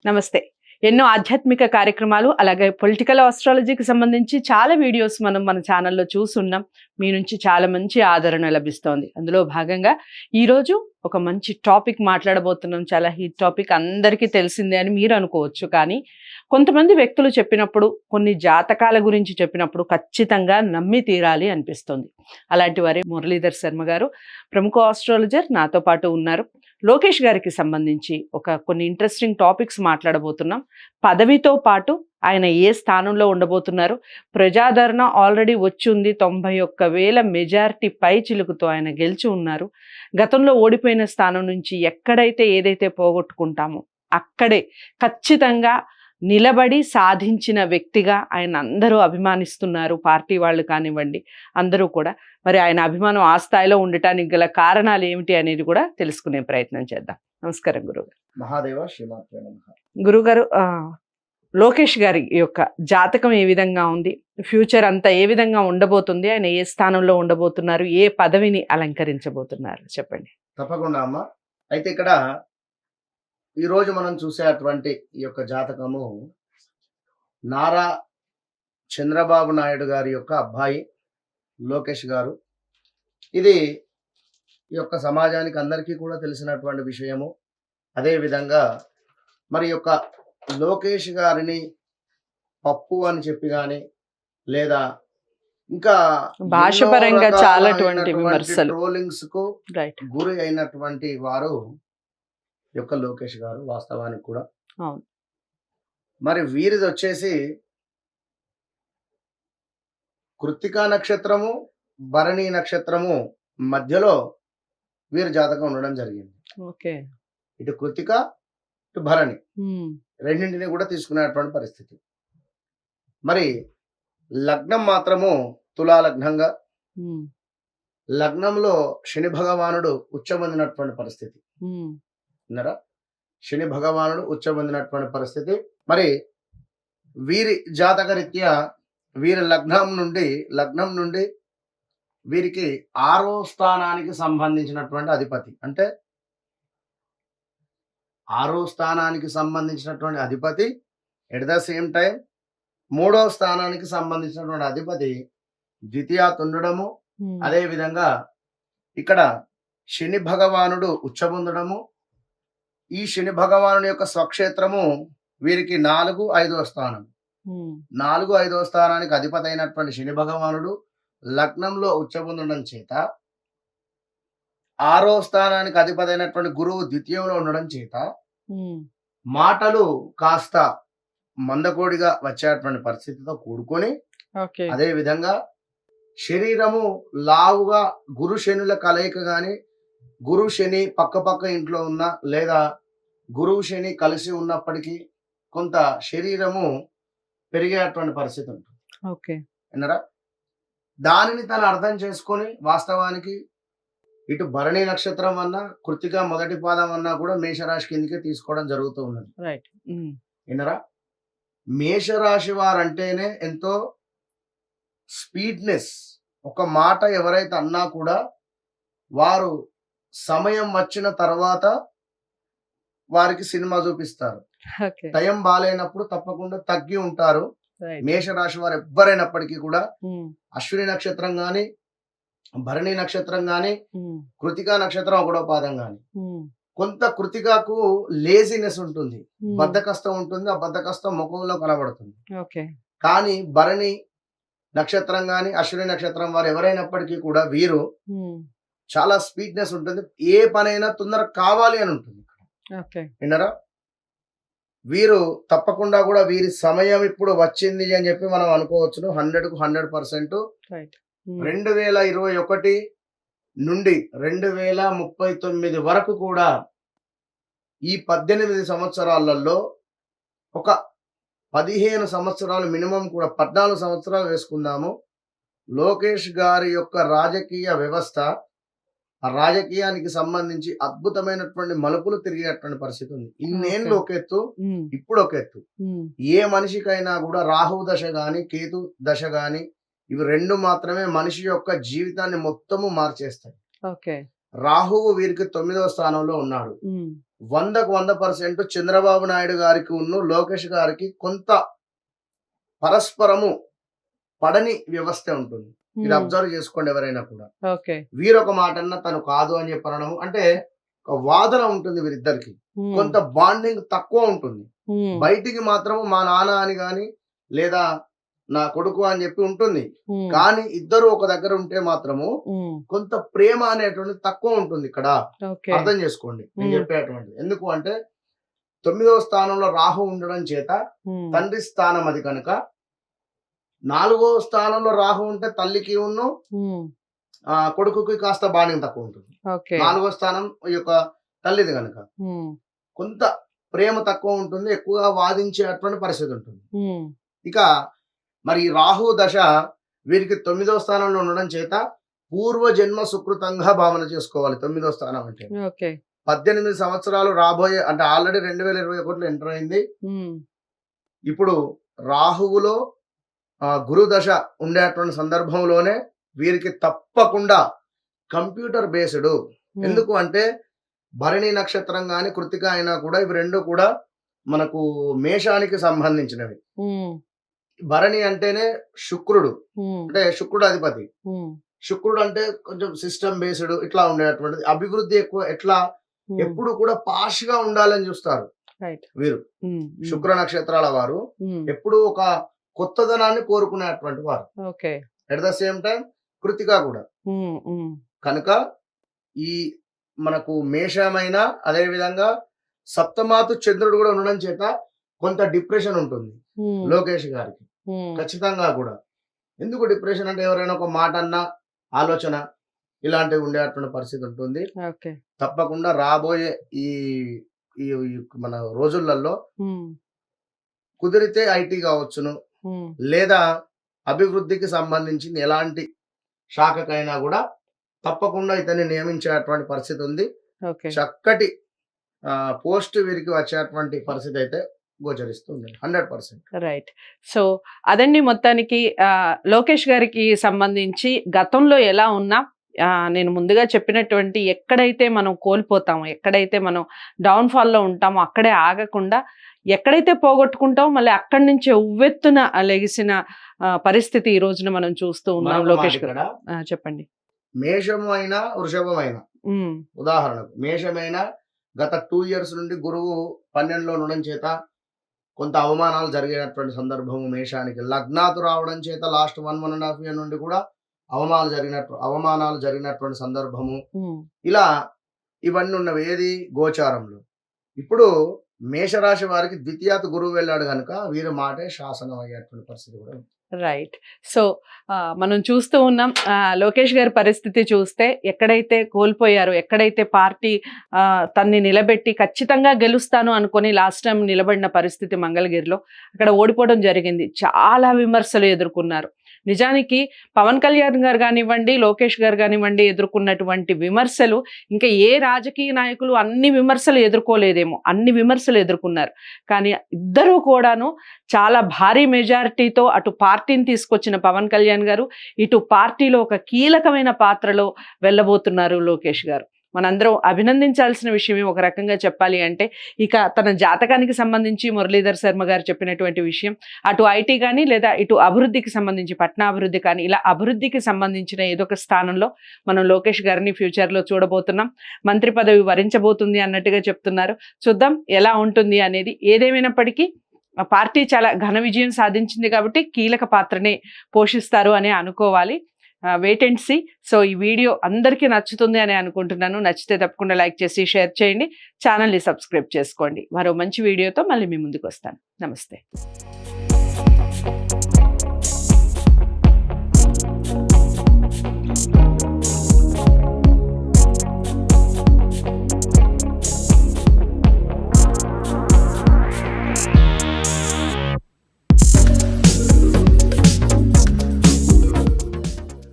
నమస్తే. ఎన్నో ఆధ్యాత్మిక కార్యక్రమాలు, అలాగే పొలిటికల్ ఆస్ట్రాలజీకి సంబంధించి చాలా వీడియోస్ మనం మన ఛానల్‌లో చూసున్నాం. మీ నుంచి చాలా మంచి ఆదరణ లభిస్తోంది. అందులో భాగంగా ఈరోజు ఒక మంచి టాపిక్ మాట్లాడబోతున్నాం. చాలా హిట్ టాపిక్, అందరికీ తెలిసిందే అని మీరు అనుకోవచ్చు. కానీ కొంతమంది వ్యక్తులు చెప్పినప్పుడు, కొన్ని జాతకాల గురించి చెప్పినప్పుడు ఖచ్చితంగా నమ్మి తీరాలి అనిపిస్తుంది. అలాంటి వారే మురళీధర్ శర్మ గారు, ప్రముఖ ఆస్ట్రాలజర్ నాతో పాటు ఉన్నారు. లోకేష్ గారికి సంబంధించి కొన్ని ఇంట్రెస్టింగ్ టాపిక్స్ మాట్లాడబోతున్నాం. పదవితో పాటు ఆయన ఏ స్థానంలో ఉండబోతున్నారు, ప్రజాదరణ ఆల్రెడీ వచ్చింది, 91,000 మెజారిటీ పై చిలుకుతో ఆయన గెలిచి ఉన్నారు. గతంలో ఓడిపోయిన స్థానం నుంచి ఎక్కడైతే ఏదైతే పోగొట్టుకుంటామో అక్కడే ఖచ్చితంగా నిలబడి సాధించిన వ్యక్తిగా ఆయన అందరూ అభిమానిస్తున్నారు. పార్టీ వాళ్ళు కానివ్వండి, అందరూ కూడా. మరి ఆయన అభిమానం ఆ స్థాయిలో ఉండటానికి గల కారణాలు ఏమిటి అనేది కూడా తెలుసుకునే ప్రయత్నం చేద్దాం. నమస్కారం గురుగారు. మహాదేవ శ్రీమాత్రే నమః. గురుగారు, లోకేష్ గారి యొక్క జాతకం ఏ విధంగా ఉంది, ఫ్యూచర్ అంతా ఏ విధంగా ఉండబోతుంది, ఆయన ఏ స్థానంలో ఉండబోతున్నారు, ఏ పదవిని అలంకరించబోతున్నారు చెప్పండి. తప్పకుండా అమ్మ. అయితే ఇక్కడ ఈరోజు మనం చూసేటువంటి ఈ యొక్క జాతకము నారా చంద్రబాబు నాయుడు గారి యొక్క అబ్బాయి లోకేష్ గారు. ఇది ఈ యొక్క సమాజానికి అందరికీ కూడా తెలిసినటువంటి విషయము. అదేవిధంగా మరి యొక్క లోకేష్ గారిని పప్పు అని చెప్పి కానీ, లేదా ఇంకా భాషపరంగా చాలా విమర్శలు, ట్రోలింగ్స్ కు రైట్, గురి అయినటువంటి వారు యొక్క లోకేష్ గారు వాస్తవానికి కూడా. అవును. మరి వీరిది వచ్చేసి కృత్తికా నక్షత్రము, భరణి నక్షత్రము మధ్యలో వీరి జాతకం ఉండడం జరిగింది. ఓకే. ఇటు కృత్తిక, ఇటు భరణి, రెండింటిని కూడా తీసుకునేటువంటి పరిస్థితి. మరి లగ్నం మాత్రము తులా లగ్నంగా, లగ్నంలో శని భగవానుడు ఉచ్చబొందినటువంటి పరిస్థితి. విన్నారా? శని భగవానుడు ఉచ్చబొందినటువంటి పరిస్థితి. మరి వీరి జాతక రీత్యా వీరి లగ్నం నుండి వీరికి 6వ స్థానానికి సంబంధించినటువంటి అధిపతి, అంటే 6వ స్థానానికి సంబంధించినటువంటి అధిపతి, ఎట్ ద సేమ్ టైం 3వ స్థానానికి సంబంధించినటువంటి అధిపతి ద్వితీయాత్ ఉండడము. అదే విధంగా ఇక్కడ శని భగవానుడు ఉచ్చబొందడము. ఈ శని భగవానుడి యొక్క స్వక్షేత్రము వీరికి 4, 5వ స్థానం. 4, 5వ స్థానానికి అధిపతి అయినటువంటి శని భగవానుడు లగ్నంలో ఉచ్చబొందడం చేత, 6వ స్థానానికి అధిపతి అయినటువంటి గురువు ద్వితీయంలో ఉండడం చేత మాటలు కాస్త మందకోడిగా వచ్చేటువంటి పరిస్థితితో కూడుకొని, అదే విధంగా శరీరము లావుగా, గురు శనుల కలయిక గాని, గురు శని పక్క ఇంట్లో ఉన్న, లేదా గురువు శని కలిసి ఉన్నప్పటికీ కొంత శరీరము పెరిగేటువంటి పరిస్థితి ఉంటుంది. ఓకే. విన్నారా? దానిని తను అర్థం చేసుకొని వాస్తవానికి ఇటు భరణి నక్షత్రం అన్నా, కృత్తిక మొదటి పాదం అన్నా కూడా మేషరాశి కిందకే తీసుకోవడం జరుగుతూ ఉన్నది. రైట్. విన్నారా? మేషరాశి వారంటేనే ఎంతో స్పీడ్నెస్. ఒక మాట ఎవరైతే అన్నా కూడా వారు సమయం వచ్చిన తర్వాత వారికి సినిమా చూపిస్తారు. టైం బాలేనప్పుడు తప్పకుండా తగ్గి ఉంటారు. మేషరాశి వారు ఎవ్వరైనప్పటికీ కూడా అశ్విని నక్షత్రం గాని, భరణి నక్షత్రం గాని, కృతికా నక్షత్రం 1వ పాదం గాని, కొంత కృతికాకు లేజినెస్ ఉంటుంది, బద్ధకష్టం ఉంటుంది. ఆ బద్ధకష్టం ముఖంలో కనబడుతుంది. కానీ భరణి నక్షత్రం గాని, అశ్విని నక్షత్రం వారు ఎవరైనప్పటికీ కూడా వీరు చాలా స్పీడ్నెస్ ఉంటుంది. ఏ పనైనా తొందర కావాలి అని ఉంటుంది. విన్నారా? వీరు తప్పకుండా కూడా వీరి సమయం ఇప్పుడు వచ్చింది అని చెప్పి మనం అనుకోవచ్చును. 100కు 100%. 2021 నుండి 2039 వరకు కూడా ఈ 18 సంవత్సరాలలో ఒక 15 సంవత్సరాలు మినిమం కూడా 14 సంవత్సరాలు వేసుకుందాము. లోకేష్ గారి యొక్క రాజకీయ వ్యవస్థ, ఆ రాజకీయానికి సంబంధించి అద్భుతమైనటువంటి మలుపులు తిరిగేటువంటి పరిస్థితి ఉంది. ఇన్నేళ్ళు ఒక ఎత్తు, ఇప్పుడు ఒక ఎత్తు. ఏ మనిషికైనా కూడా రాహు దశ గాని, కేతు దశ గాని, ఇవి 2 మాత్రమే మనిషి యొక్క జీవితాన్ని మొత్తము మార్చేస్తాయి. రాహువు వీరికి 9వ స్థానంలో ఉన్నాడు. 100% చంద్రబాబు నాయుడు గారికి లోకేష్ గారికి కొంత పరస్పరము పడని వ్యవస్థ ఉంటుంది. ఇది అబ్జర్వ్ చేసుకోండి ఎవరైనా కూడా. వీరొక మాట అన్న తను కాదు అని చెప్పనడం అంటే ఒక వాదన ఉంటుంది వీరిద్దరికి. కొంత బాండింగ్ తక్కువ ఉంటుంది. బయటికి మాత్రం మా నాన్న అని గాని లేదా నా కొడుకు అని చెప్పి ఉంటుంది. కానీ ఇద్దరు ఒక దగ్గర ఉంటే మాత్రము కొంత ప్రేమ అనేటువంటి తక్కువ ఉంటుంది ఇక్కడ. అర్థం చేసుకోండి నేను చెప్పేటువంటి. ఎందుకు అంటే 9వ స్థానంలో రాహు ఉండడం చేత తండ్రి స్థానం అది కనుక 4వ స్థానంలో రాహు ఉంటే తల్లికి కొడుకుకి కాస్త బాండింగ్ తక్కువ ఉంటుంది. 4వ స్థానం ఈ యొక్క తల్లిది కనుక కొంత ప్రేమ తక్కువ ఉంటుంది, ఎక్కువగా వాదించేటువంటి పరిస్థితి ఉంటుంది. ఇక మరి రాహు దశ వీరికి 9వ స్థానంలో ఉండడం చేత పూర్వ జన్మ సుకృతంగా భావన చేసుకోవాలి. 9వ స్థానం అంటే 18 సంవత్సరాలు రాబోయే అంటే ఆల్రెడీ 2021 ఎంటర్ అయింది. ఇప్పుడు రాహువులో గురు దశ ఉండేటువంటి సందర్భంలోనే వీరికి తప్పకుండా కంప్యూటర్ బేస్డ్. ఎందుకు అంటే భరణి నక్షత్రం గాని కృతిక అయినా కూడా ఇవి రెండు కూడా మనకు మేషానికి సంబంధించినవి. భరణి అంటేనే శుక్రుడు, అంటే శుక్రుడు అధిపతి. శుక్రుడు అంటే కొంచెం సిస్టమ్ బేస్డ్ ఇట్లా ఉండేటువంటిది. అభివృద్ధి ఎక్కువ, ఎట్లా ఎప్పుడు కూడా పాష్ గా ఉండాలని చూస్తారు వీరు. శుక్ర నక్షత్రాల వారు ఎప్పుడు ఒక కొత్తదనాన్ని కోరుకునేటువంటి వారు. At the same time Krittika కూడా. కనుక ఈ మనకు మేషమైన అదే విధంగా సప్తమాతు చంద్రుడు కూడా ఉండడం చేత కొంత డిప్రెషన్ ఉంటుంది లోకేష్ గారికి ఖచ్చితంగా కూడా. ఎందుకు డిప్రెషన్ అంటే ఎవరైనా ఒక మాట అన్న ఆలోచన ఇలాంటివి ఉండేటువంటి పరిస్థితి ఉంటుంది. తప్పకుండా రాబోయే ఈ మన రోజులలో కుదిరితే ఐటీ కావచ్చును లేదా అభివృద్ధికి సంబంధించిన ఎలాంటి శాఖకైనా కూడా తప్పకుండా ఇతన్ని నియమించేటువంటి పరిస్థితి ఉంది. చక్కటి పోస్ట్ వీరికి వచ్చేటువంటి పరిస్థితి అయితే గోచరిస్తుంది 100%. రైట్. సో అదండి మొత్తానికి లోకేష్ గారికి సంబంధించి గతంలో ఎలా ఉన్నా నేను ముందుగా చెప్పినటువంటి ఎక్కడైతే మనం కోల్పోతామో, ఎక్కడైతే మనం డౌన్ఫాల్లో ఉంటామో అక్కడే ఆగకుండా ఎక్కడైతే పోగొట్టుకుంటామో మళ్ళీ అక్కడి నుంచి ఉవ్వెత్తున లెగిసిన పరిస్థితి ఈ రోజున మనం చూస్తూ ఉన్నాం. లోకేష్ గారు చెప్పండి. మేషము అయినా వృషభమైనా, ఉదాహరణకు మేషమైన గత 2 years నుండి గురువు 12లో ఉండడం చేత కొంత అవమానాలు జరిగినటువంటి సందర్భము మేషానికి. లగ్నాతు రావడం చేత లాస్ట్ 1.5 year నుండి కూడా అవమానాలు జరిగినటువంటి సందర్భము. ఇలా ఇవన్నీ ఉన్నవి ఏది గోచారంలో. ఇప్పుడు మేషరాశి వారికి ద్వితీయాత్ గురువు వెళ్ళాడు కనుక వీరి మాటే శాసనం అయ్యేటువంటి పరిస్థితి కూడా. రైట్. సో మనం చూస్తూ ఉన్నాం లోకేష్ గారి పరిస్థితి చూస్తే ఎక్కడైతే కోల్పోయారో, ఎక్కడైతే పార్టీ తన్ని నిలబెట్టి ఖచ్చితంగా గెలుస్తాను అనుకొని లాస్ట్ టైం నిలబడిన పరిస్థితి మంగళగిరిలో, అక్కడ ఓడిపోవడం జరిగింది. చాలా విమర్శలు ఎదుర్కొన్నారు. నిజానికి పవన్ కళ్యాణ్ గారు కానివ్వండి, లోకేష్ గారు కానివ్వండి ఎదుర్కొన్నటువంటి విమర్శలు ఇంకా ఏ రాజకీయ నాయకులు అన్ని విమర్శలు ఎదుర్కోలేదేమో, అన్ని విమర్శలు ఎదుర్కొన్నారు. కానీ ఇద్దరూ కూడాను చాలా భారీ మెజారిటీతో అటు పార్టీని తీసుకొచ్చిన పవన్ కళ్యాణ్ గారు, ఇటు పార్టీలో ఒక కీలకమైన పాత్రలో వెళ్ళబోతున్నారు లోకేష్ గారు. మనందరం అభినందించాల్సిన విషయమే ఒక రకంగా చెప్పాలి అంటే. ఇక తన జాతకానికి సంబంధించి మురళీధర్ శర్మ గారు చెప్పినటువంటి విషయం, అటు ఐటీ కానీ లేదా ఇటు అభివృద్ధికి సంబంధించి పట్టణాభివృద్ధి కానీ, ఇలా అభివృద్ధికి సంబంధించిన ఏదో ఒక స్థానంలో మనం లోకేష్ గారిని ఫ్యూచర్లో చూడబోతున్నాం. మంత్రి పదవి వరించబోతుంది అన్నట్టుగా చెప్తున్నారు. చూద్దాం ఎలా ఉంటుంది అనేది. ఏదేమైనప్పటికీ పార్టీ చాలా ఘన విజయం సాధించింది కాబట్టి కీలక పాత్రనే పోషిస్తారు అని అనుకోవాలి. Wait and see. సో ఈ వీడియో అందరికీ నచ్చుతుంది అని అనుకుంటున్నాను. నచ్చితే తప్పకుండా లైక్ చేసి షేర్ చేయండి. ఛానల్ని సబ్స్క్రైబ్ చేసుకోండి. మరో మంచి వీడియోతో మళ్ళీ మీ ముందుకు వస్తాను. నమస్తే.